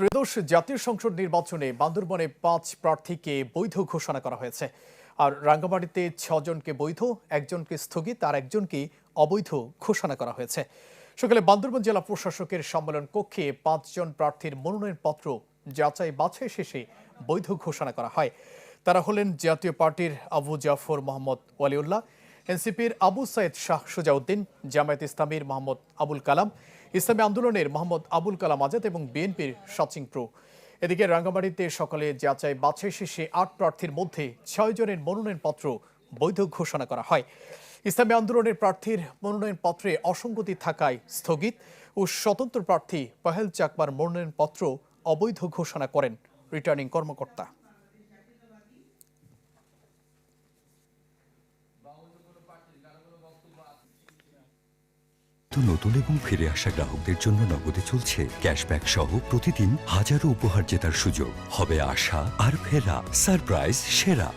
ত্রয়োদশ জাতীয় সংসদ নির্বাচনে বান্দরবনে ৫ প্রার্থীকে বৈধ ঘোষণা করা হয়েছে। আর রাঙ্গামাটিতে ৬ জনকে বৈধ, একজনকে স্থগিত আর একজনকে অবৈধ ঘোষণা করা হয়েছে। সকালে বান্দরবন জেলা প্রশাসকের সম্মেলন কক্ষে ৫ জন প্রার্থীর মনোনয়নপত্র যাচাই বাছাই শেষে বৈধ ঘোষণা করা হয়। তারা হলেন জাতীয় পার্টির আবু জাফর মোহাম্মদ ওয়ালিউল্লাহ, এনসিপির আবু সাইদ শাহ সুজাউদ্দিন, জামায়াত ইসলামীর মোহাম্মদ আবুল কালাম, ইসলামী আন্দোলনের মোহাম্মদ আবুল কালাম আজাদ এবং বিএনপির সচিং প্রো। এদিকে রাঙ্গামাটিতে সকালে যাচাই বাছাই শেষে ৮ প্রার্থীর মধ্যে ৬ জনের মনোনয়নপত্র বৈধ ঘোষণা করা হয়। ইসলামী আন্দোলনের প্রার্থীর মনোনয়নপত্রে অসঙ্গতি থাকায় স্থগিত ও স্বতন্ত্র প্রার্থী পাহেল চাকমার মনোনয়নপত্র অবৈধ ঘোষণা করেন রিটার্নিং কর্মকর্তা। নতুন এবং ফিরে আসা গ্রাহকদের জন্য নগদে চলছে ক্যাশব্যাক সহ প্রতিদিন হাজারো উপহার জেতার সুযোগ। হবে আশা আর ফেরা, সারপ্রাইজ সেরা।